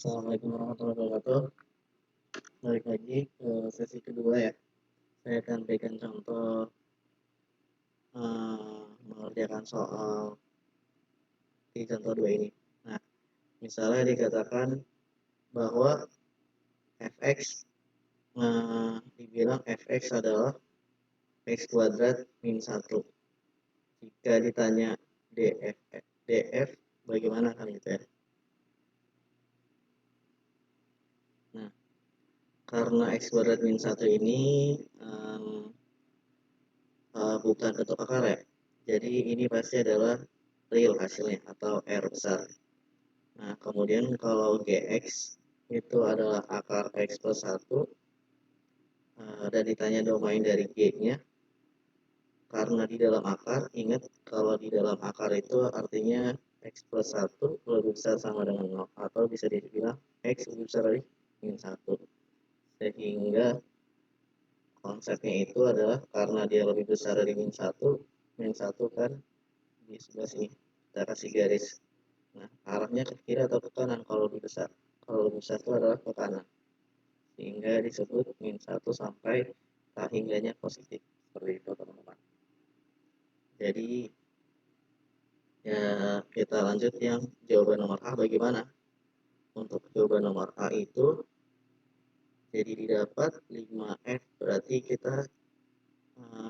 Assalamualaikum warahmatullahi wabarakatuh. Balik lagi ke sesi kedua ya. Saya akan berikan contoh mengerjakan soal di contoh dua ini. Nah, misalnya dikatakan bahwa fx dibilang fx adalah x kuadrat min 1. Jika ditanya df bagaimana kan gitu ya. Nah, karena x kuadrat min 1 ini bukan bentuk akar ya. Jadi ini pasti adalah real hasilnya atau R besar. Nah, kemudian kalau Gx itu adalah akar X plus 1 dan ditanya domain dari G-nya, karena di dalam akar, ingat kalau di dalam akar itu artinya X plus 1 lebih besar sama dengan 0, atau bisa dibilang X lebih besar dari min 1. Sehingga konsepnya itu adalah karena dia lebih besar dari min 1 kan di sebelah sini kita kasih garis. Nah, arahnya ke kiri atau ke kanan kalau lebih besar. Kalau lebih besar itu adalah ke kanan. Sehingga disebut min 1 sampai hingganya positif. Seperti itu teman-teman. Jadi ya kita lanjut yang jawaban nomor A bagaimana. Untuk jawaban nomor A itu jadi didapat 5F, berarti kita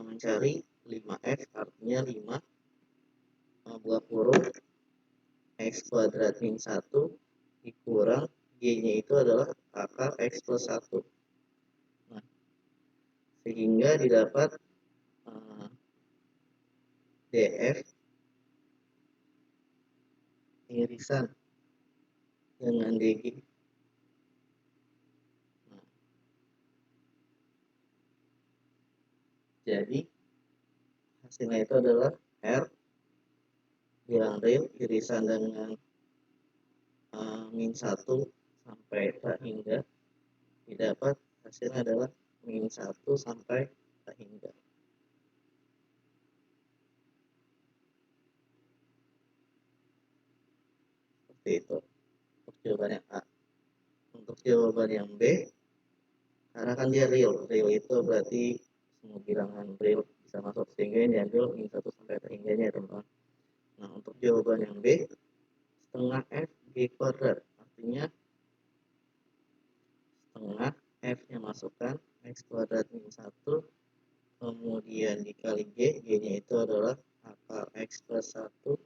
mencari 5F artinya 5 buah kurung X kuadrat min 1 dikurang G-nya itu adalah akar X plus 1. Nah, sehingga didapat DF irisan dengan DG. Nah, jadi hasilnya itu adalah R yang real irisan dengan min 1 sampai tak hingga, didapat hasilnya adalah min 1 sampai tak hingga. Seperti itu untuk jawaban yang A. Untuk jawaban yang B, karena kan dia real itu berarti semua bilangan real bisa masuk, sehingga yang diambil min 1 sampai tak hingganya ya teman-teman. Nah, untuk jawaban yang B, setengah F G kuadrat, artinya setengah F-nya masukkan X kuadrat min 1, kemudian dikali G, G-nya itu adalah akar X plus 1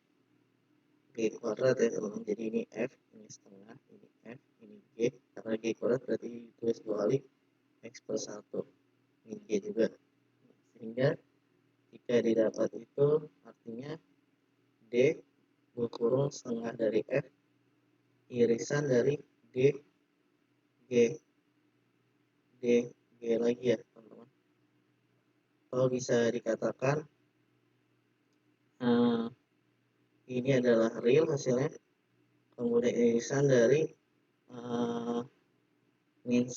G kuadrat ya teman-teman. Jadi ini F, ini setengah, ini F, ini G, karena G kuadrat berarti ditulis 2 kali X plus 1, ini G juga. Sehingga jika didapat itu artinya D berkurung setengah dari F irisan dari D G lagi ya teman-teman. Kalau bisa dikatakan ini adalah real hasilnya, kemudian irisan dari min 1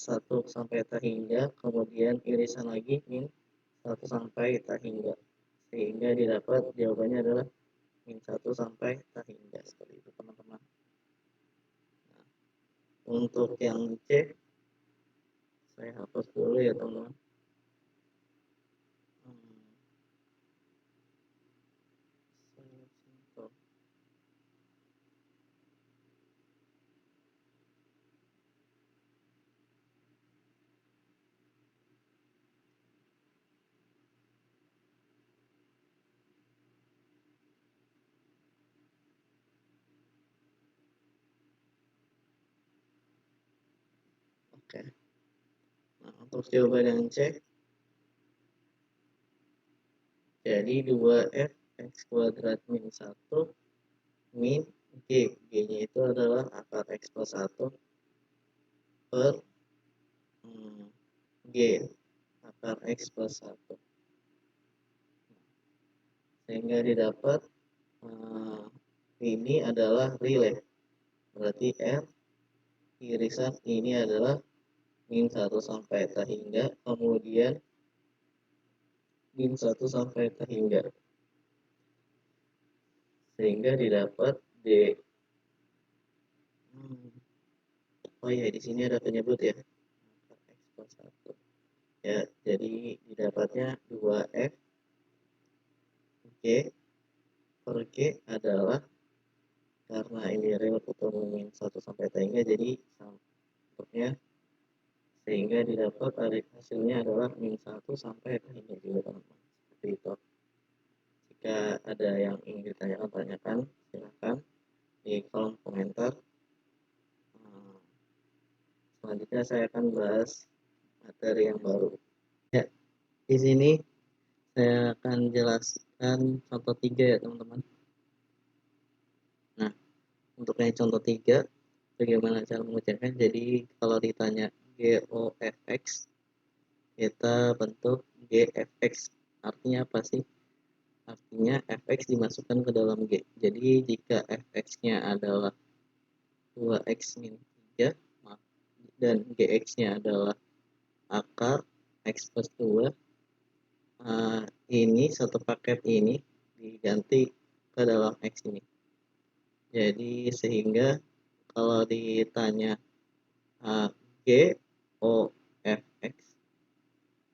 sampai tak hingga, kemudian irisan lagi min 1 sampai tak hingga, sehingga didapat jawabannya adalah min 1 sampai tak hingga. Seperti itu teman-teman. Nah, untuk yang C saya hapus dulu ya teman-teman. Oke. Nah, untuk jawaban yang C, jadi 2F X kuadrat min 1 min G. G-nya itu adalah akar X plus 1 per G, akar X plus 1. Sehingga didapat ini adalah real ya. Berarti R irisan ini adalah min 1 sampai tak hingga, kemudian min 1 sampai tak hingga. Sehingga didapat D Oh iya, di sini ada penyebut ya. Akar X plus 1. Ya, jadi didapatnya 2F G per G adalah karena ini real ketemu min 1 sampai T hingga, jadi bentuknya sehingga didapat hasilnya adalah min 1 sampai T hingga juga teman-teman. Seperti itu. Jika ada yang ingin ditanyakan, tanyakan silahkan di kolom komentar. Selanjutnya saya akan bahas materi yang baru. Ya, di sini saya akan jelaskan contoh 3 ya teman-teman. Nah, untuk yang contoh 3, bagaimana cara mengerjakan? Jadi kalau ditanya GOFX, kita bentuk GFX. Artinya apa sih? Artinya fx dimasukkan ke dalam G. Jadi jika fx-nya adalah 2x min 3 dan gx-nya adalah akar x plus 2, ini satu paket ini diganti ke dalam x ini. Jadi sehingga kalau ditanya G O F X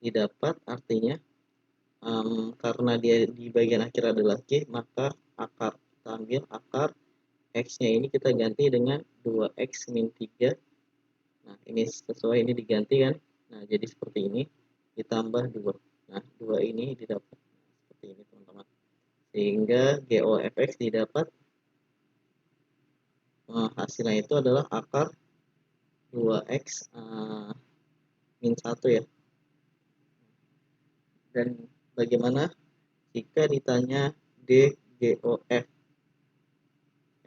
didapat, artinya karena dia di bagian akhir adalah G, maka akar, kita ambil akar X-nya ini kita ganti dengan 2X min 3. Nah, ini sesuai, ini diganti kan. Nah, jadi seperti ini, ditambah 2. Nah, 2 ini didapat seperti ini teman-teman. Sehingga GOFX didapat, hasilnya itu adalah akar 2X min 1 ya. Dan bagaimana jika ditanya DGOF,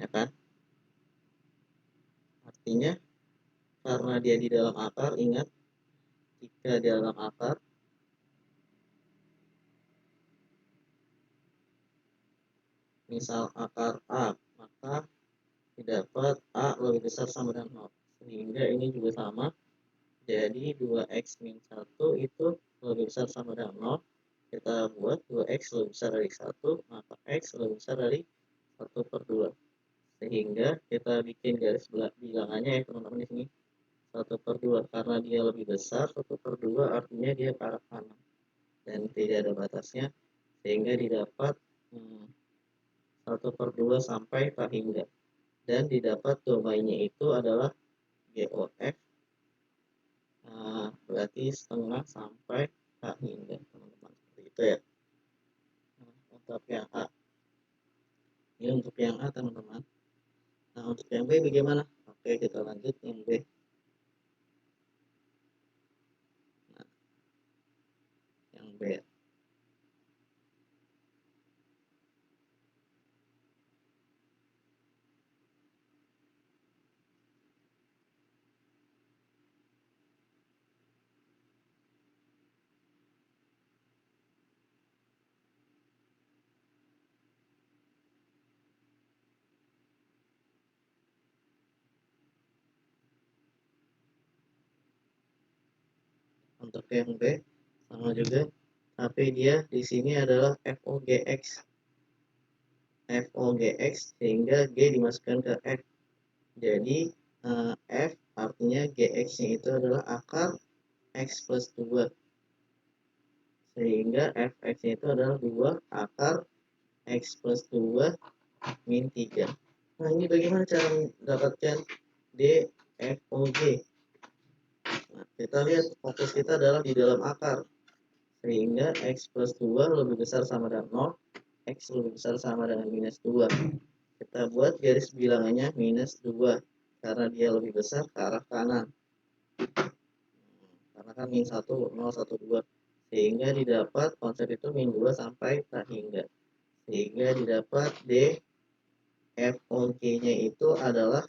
ya kan? Artinya karena dia di dalam akar, ingat jika di dalam akar misal akar A, maka didapat A lebih besar sama dengan 0, sehingga ini juga sama. Jadi 2X min 1 itu lebih besar sama dengan 0. Kita buat 2X lebih besar dari 1, maka X lebih besar dari 1 per 2. Sehingga kita bikin garis bilangannya ya teman-teman di sini. 1 per 2, karena dia lebih besar, 1 per 2 artinya dia ke arah kanan. Dan tidak ada batasnya, sehingga didapat 1 per 2 sampai tak hingga. Dan didapat domainnya itu adalah GOF, berarti setengah sampai tak hingga teman-teman, seperti itu ya. Untuk yang A, ini untuk yang A teman-teman. Nah, untuk yang B bagaimana? Oke, kita lanjut yang B. Nah, yang B. Untuk yang B sama juga, tapi dia di sini adalah FOGX. FOGX sehingga G dimasukkan ke F. Jadi F artinya GX-nya itu adalah akar X plus 2. Sehingga Fx-nya itu adalah 2 akar X plus 2 min 3. Nah, ini bagaimana cara mendapatkan DFOG? Nah, kita lihat fokus kita adalah di dalam akar. Sehingga X plus 2 lebih besar sama dengan 0, X lebih besar sama dengan minus 2. Kita buat garis bilangannya minus 2, karena dia lebih besar ke arah kanan. Karena kan min 1, 0, 1, 2. Sehingga didapat konsep itu min 2 sampai tak hingga. Sehingga didapat DFOG-nya itu adalah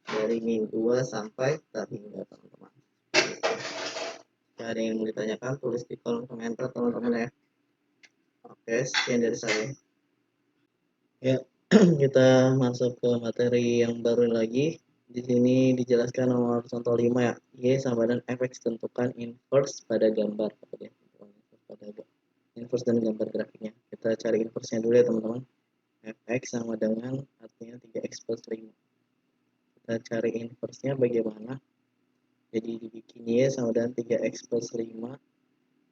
dari min 2 sampai tak hingga teman-teman. Jika ada yang mau ditanyakan, tulis di kolom komentar teman-teman ya. Oke, sekian dari saya. Ya, kita masuk ke materi yang baru lagi. Di sini dijelaskan nomor contoh 5 ya. Y sama dengan fx tentukan inverse pada gambar. Inverse dan gambar grafiknya. Kita cari inverse-nya dulu ya teman-teman. Fx sama dengan artinya 3x plus 5. Kita cari inverse-nya bagaimana. Jadi dibikin Y sama dengan 3X plus 5.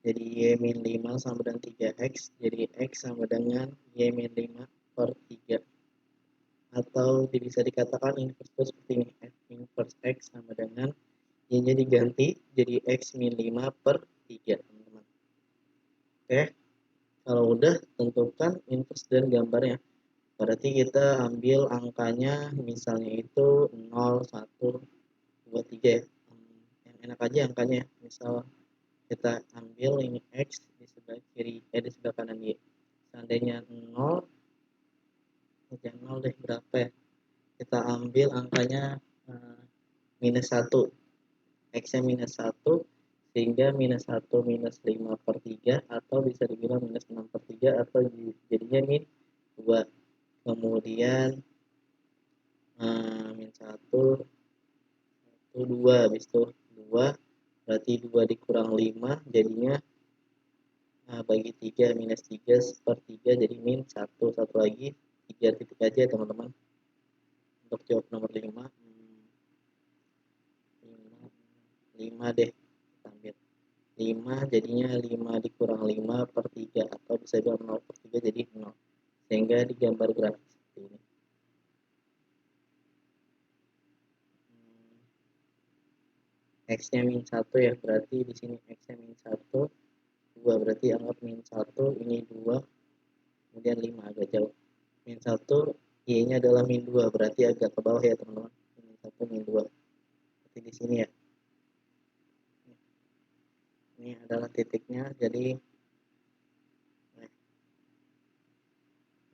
Jadi Y min 5 sama dengan 3X. Jadi X sama dengan Y min 5 per 3. Atau bisa dikatakan inverse seperti ini. F inverse X sama dengan Y-nya diganti jadi X min 5 per 3, teman-teman. Oke, kalau udah tentukan inverse dan gambarnya. Berarti kita ambil angkanya misalnya itu 0, 1, 2, 3 ya. Yang enak aja angkanya. Misal kita ambil ini X di sebelah kiri, di sebelah kanan Y. Seandainya 0, jangan 0 deh, berapa ya? Kita ambil angkanya minus 1. X-nya minus 1, sehingga minus 1 minus 5 per 3, atau bisa dibilang minus 6 per 3, atau jadinya min 2. Kemudian min 1, 2, habis itu 2, berarti 2 dikurang 5, jadinya bagi 3, minus 3 per 3, jadi min 1, satu lagi, 3 titik aja ya teman-teman. Untuk jawab nomor 5, 5 deh, kita ambil 5, jadinya 5 dikurang 5 per 3, atau bisa bilang 0 per 3, jadi 0. Sehingga digambar grafis seperti ini. X-nya min 1 ya, berarti di sini X-nya min 1, 2, berarti anggap min 1, ini 2, kemudian 5, agak jauh. Min 1, Y-nya adalah min 2, berarti agak ke bawah ya teman-teman. Min 1, min 2. Berarti di sini ya. Ini adalah titiknya, jadi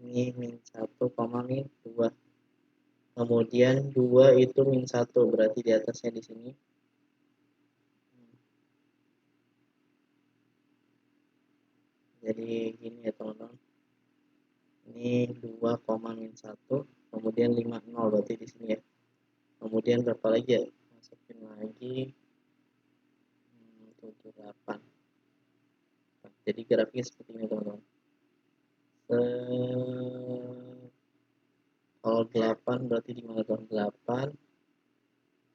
ini min 1, min 2. Kemudian 2 itu min 1, berarti di atasnya di sini. Jadi gini ya teman-teman. Ini 2, min 1, kemudian 5, 0, berarti di sini ya. Kemudian berapa lagi ya? Masukin lagi 7, 8. Jadi grafiknya seperti ini teman-teman. Kalau 8 berarti di mana dong? 8,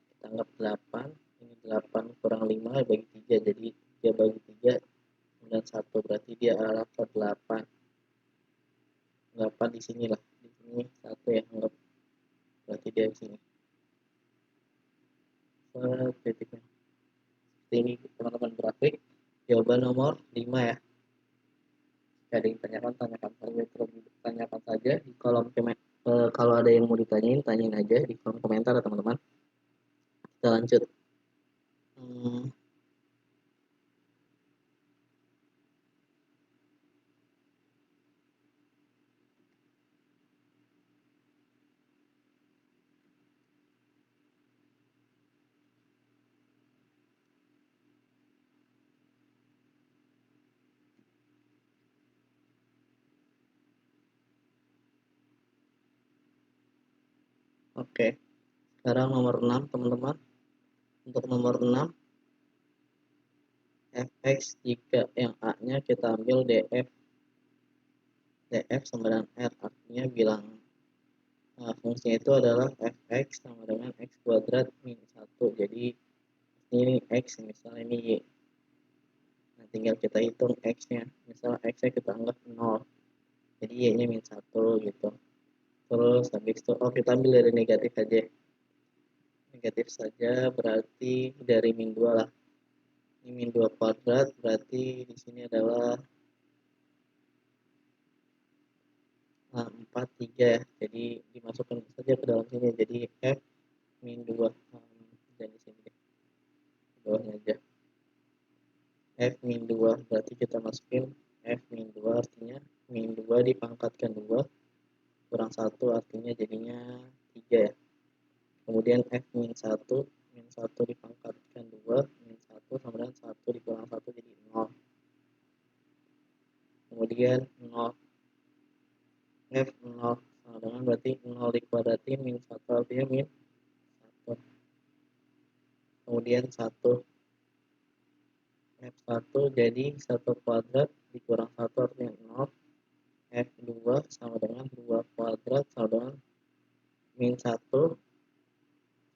kita anggap 8, ini 8 kurang 5 bagi 3, jadi 3 bagi 3 kemudian 1, berarti dia arah ke 8. 8 di sini lah, di sini 1 ya, anggap berarti dia di sini. Titiknya seperti ini teman-teman grafik. Jawaban nomor 5 ya. Ada yang tanyakan saja di kolom komentar. Kalau ada yang mau ditanyain, tanyain aja di kolom komentar ya teman-teman. Kita lanjut. Oke, sekarang nomor 6 teman-teman. Untuk nomor 6, fx jika yang A-nya kita ambil df. df sama dengan r, artinya bilang fungsinya itu adalah fx sama dengan x kuadrat min 1. Jadi ini x, misalnya ini y. Nah, tinggal kita hitung x-nya. Misalnya x-nya kita anggap 0. Jadi y-nya min 1 gitu. Terus habis itu, kita ambil dari negatif aja. Negatif saja berarti dari min 2 lah. Ini min 2 kuadrat, berarti di sini adalah 4, 3 ya. Jadi dimasukkan saja ke dalam sini. Jadi F min 2. Dan di sini deh. Di bawahnya aja. F min 2. Berarti kita masukin F min 2 artinya min 2 dipangkatkan 2. Kurang 1 artinya jadinya 3 ya. Kemudian F min 1. Min 1 dipangkatkan 2. Min 1 sama dengan 1 dikurang 1 jadi 0. Kemudian 0. F 0 sama dengan berarti 0 dikuadratin min 1 artinya min 1. Kemudian 1 F1 jadi 1 kuadrat dikurang 1 artinya 0. F2 sama dengan 2 kuadrat sama dengan min 1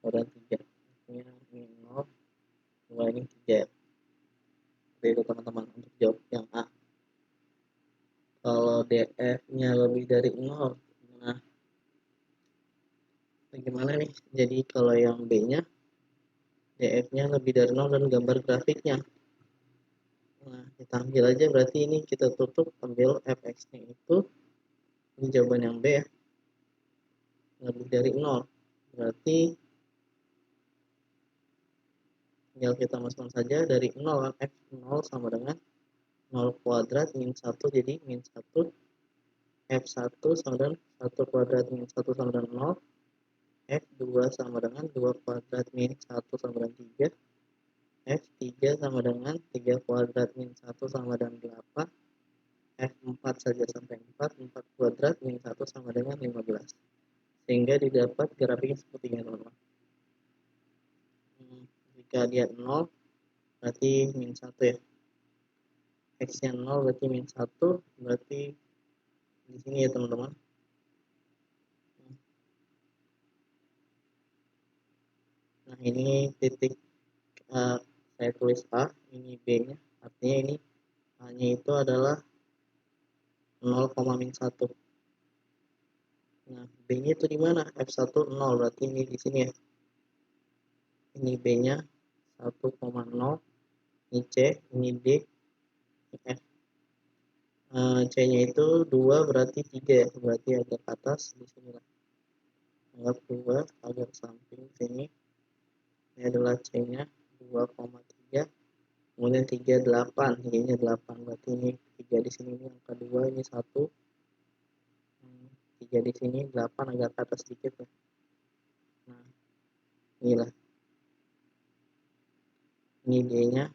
kuadrat 3. Artinya ini 0, 2 ini 3. Seperti itu teman-teman untuk jawab yang A. Kalau DF-nya lebih dari 0, nah bagaimana nih? Jadi kalau yang B-nya, DF-nya lebih dari 0 dan gambar grafiknya. Nah, kita ambil aja, berarti ini kita tutup, ambil fx-nya itu, ini jawaban yang B ya, lebih dari 0. Berarti tinggal kita masukkan saja dari 0 kan, f0 sama dengan 0 kuadrat min 1, jadi min 1, f1 sama dengan 1 kuadrat min 1 sama dengan 0, f2 sama dengan 2 kuadrat min 1 sama dengan 3, f3 sama dengan 3 kuadrat min 1 sama dengan 8, f4 saja sampai 4, 4 kuadrat min 1 sama dengan 15. Sehingga didapat grafiknya seperti ini teman-teman. Jika dia 0 berarti min 1 ya, x nya 0 berarti min 1, berarti di sini ya teman-teman. Nah ini titik saya tulis A, ini B nya, artinya ini A nya itu adalah 0, min 1. Nah B nya itu di mana? F1 0, berarti ini di sini ya, ini B nya 1,0, ini C, ini D, ini F. C nya itu 2 berarti 3 ya, berarti agak ke atas di sini lah, anggap 2 agak samping sini. Ini adalah C nya 2,3, kemudian 3 8, Y nya 8, berarti ini 3 di sini, ini angka 2, ini 1, 3 di sini, 8 agak ke atas sedikit ya. Nah inilah, ini D nya.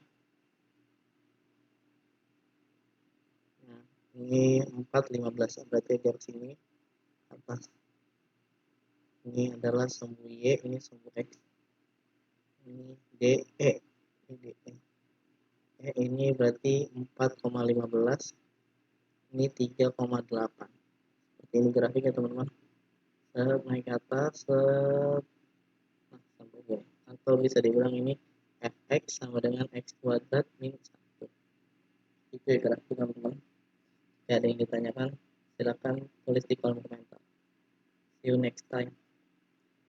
Nah ini 4, 15, berarti agak sini atas. Ini adalah sumbu Y, ini sumbu X, ini D, E, ini D, E. Ini berarti 4,15, ini 3,8. Seperti ini grafiknya teman-teman. Set naik ke atas, set, nah, sampai gini. Atau bisa dibilang ini fx sama dengan x kuadrat min 1. Itu ya grafik teman-teman. Jika ada yang ditanyakan, silakan tulis di kolom komentar. See you next time.